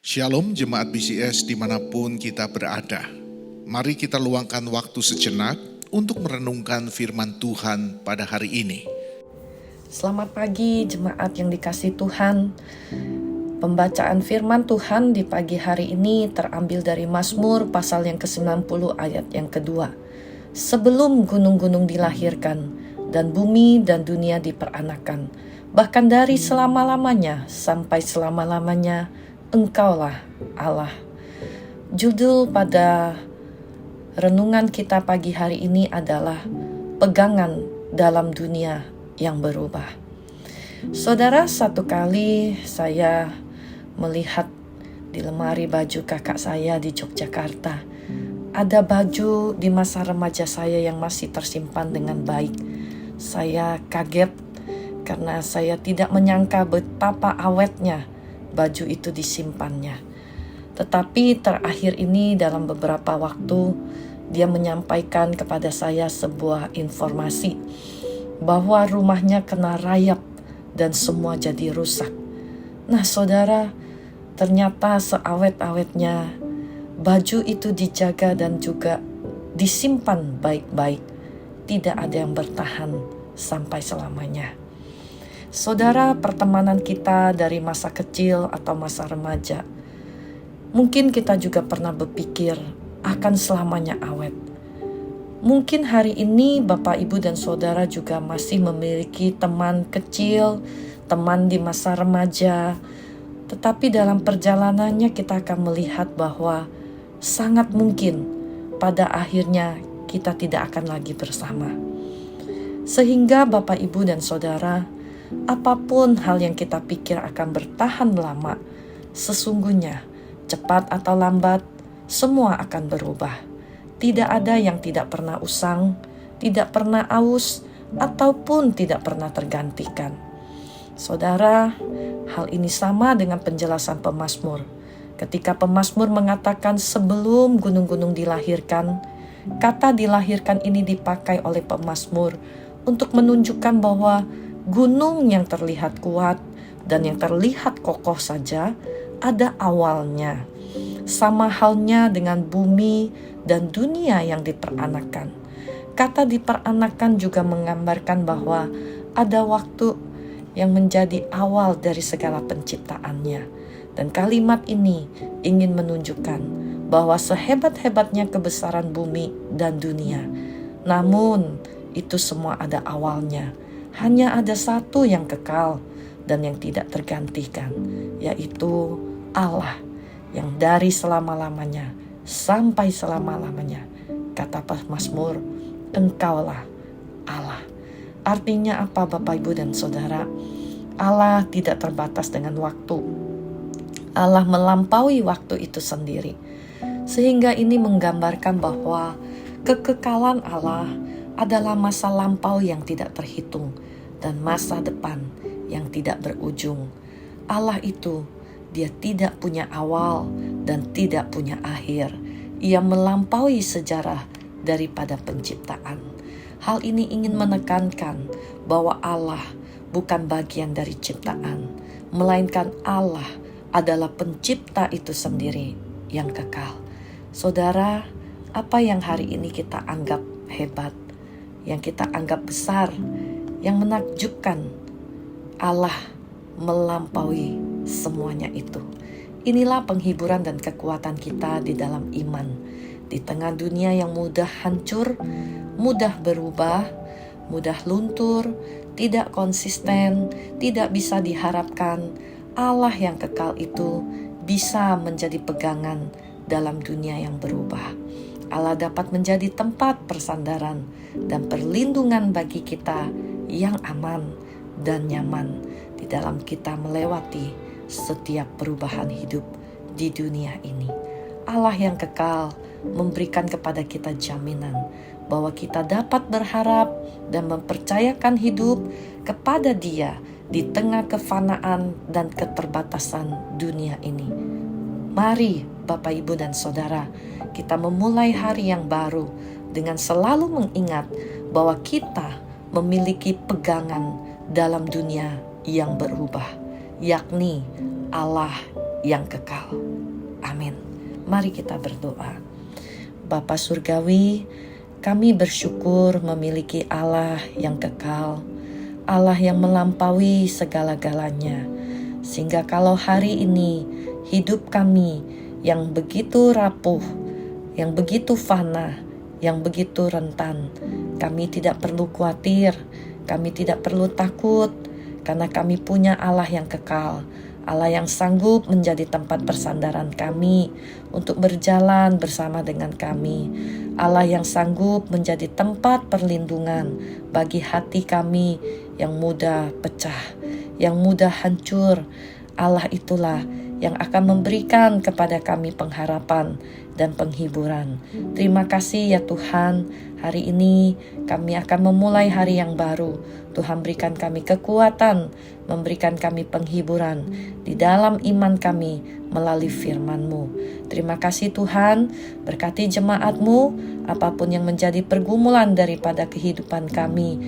Shalom jemaat BCS dimanapun kita berada. Mari kita luangkan waktu sejenak untuk merenungkan firman Tuhan pada hari ini. Selamat pagi jemaat yang dikasihi Tuhan. Pembacaan firman Tuhan di pagi hari ini terambil dari Mazmur pasal yang ke-90 ayat yang kedua. Sebelum gunung-gunung dilahirkan dan bumi dan dunia diperanakan, bahkan dari selama-lamanya sampai selama-lamanya, Engkaulah Allah. Judul pada renungan kita pagi hari ini adalah pegangan dalam dunia yang berubah. Saudara, satu kali saya melihat di lemari baju kakak saya di Yogyakarta, ada baju di masa remaja saya yang masih tersimpan dengan baik. Saya kaget karena saya tidak menyangka betapa awetnya baju itu disimpannya. Tetapi terakhir ini dalam beberapa waktu dia menyampaikan kepada saya sebuah informasi bahwa rumahnya kena rayap dan semua jadi rusak. Nah saudara, ternyata seawet-awetnya baju itu dijaga dan juga disimpan baik-baik. Tidak ada yang bertahan sampai selamanya. Saudara, pertemanan kita dari masa kecil atau masa remaja, mungkin kita juga pernah berpikir akan selamanya awet. Mungkin hari ini Bapak, Ibu, dan Saudara juga masih memiliki teman kecil, teman di masa remaja. Tetapi dalam perjalanannya kita akan melihat bahwa sangat mungkin pada akhirnya kita tidak akan lagi bersama. Sehingga Bapak, Ibu, dan Saudara, apapun hal yang kita pikir akan bertahan lama, sesungguhnya cepat atau lambat semua akan berubah. Tidak ada yang tidak pernah usang, tidak pernah aus, ataupun tidak pernah tergantikan. Saudara, hal ini sama dengan penjelasan pemazmur. Ketika pemazmur mengatakan sebelum gunung-gunung dilahirkan, kata dilahirkan ini dipakai oleh pemazmur untuk menunjukkan bahwa gunung yang terlihat kuat dan yang terlihat kokoh saja ada awalnya. Sama halnya dengan bumi dan dunia yang diperanakan. Kata diperanakan juga menggambarkan bahwa ada waktu yang menjadi awal dari segala penciptaannya. Dan kalimat ini ingin menunjukkan bahwa sehebat-hebatnya kebesaran bumi dan dunia, namun itu semua ada awalnya. Hanya ada satu yang kekal dan yang tidak tergantikan, yaitu Allah yang dari selama-lamanya sampai selama-lamanya. Kata pemazmur, Engkaulah Allah. Artinya apa Bapak, Ibu, dan Saudara? Allah tidak terbatas dengan waktu. Allah melampaui waktu itu sendiri. Sehingga ini menggambarkan bahwa kekekalan Allah adalah masa lampau yang tidak terhitung dan masa depan yang tidak berujung. Allah itu, dia tidak punya awal dan tidak punya akhir. Ia melampaui sejarah daripada penciptaan. Hal ini ingin menekankan bahwa Allah bukan bagian dari ciptaan, melainkan Allah adalah pencipta itu sendiri yang kekal. Saudara, apa yang hari ini kita anggap hebat, yang kita anggap besar, yang menakjubkan, Allah melampaui semuanya itu. Inilah penghiburan dan kekuatan kita di dalam iman. Di tengah dunia yang mudah hancur, mudah berubah, mudah luntur, tidak konsisten, tidak bisa diharapkan, Allah yang kekal itu bisa menjadi pegangan dalam dunia yang berubah. Allah dapat menjadi tempat persandaran dan perlindungan bagi kita yang aman dan nyaman di dalam kita melewati setiap perubahan hidup di dunia ini. Allah yang kekal memberikan kepada kita jaminan bahwa kita dapat berharap dan mempercayakan hidup kepada Dia di tengah kefanaan dan keterbatasan dunia ini. Mari Bapak, Ibu, dan Saudara, kita memulai hari yang baru dengan selalu mengingat bahwa kita memiliki pegangan dalam dunia yang berubah, yakni Allah yang kekal. Amin. Mari kita berdoa. Bapa Surgawi, kami bersyukur memiliki Allah yang kekal, Allah yang melampaui segala-galanya. Sehingga kalau hari ini hidup kami yang begitu rapuh, yang begitu fana, yang begitu rentan, kami tidak perlu khawatir, kami tidak perlu takut, karena kami punya Allah yang kekal, Allah yang sanggup menjadi tempat persandaran kami untuk berjalan bersama dengan kami, Allah yang sanggup menjadi tempat perlindungan bagi hati kami yang mudah pecah, yang mudah hancur. Allah itulah yang akan memberikan kepada kami pengharapan dan penghiburan. Terima kasih ya Tuhan, hari ini kami akan memulai hari yang baru. Tuhan berikan kami kekuatan, memberikan kami penghiburan di dalam iman kami melalui firman-Mu. Terima kasih Tuhan, berkati jemaat-Mu, apapun yang menjadi pergumulan daripada kehidupan kami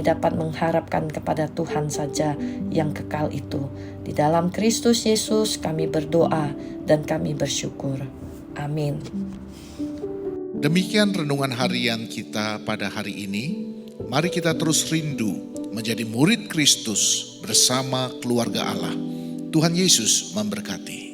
dapat mengharapkan kepada Tuhan saja yang kekal itu. Di dalam Kristus Yesus kami berdoa dan kami bersyukur. Amin. Demikian renungan harian kita pada hari ini. Mari kita terus rindu menjadi murid Kristus bersama keluarga Allah. Tuhan Yesus memberkati.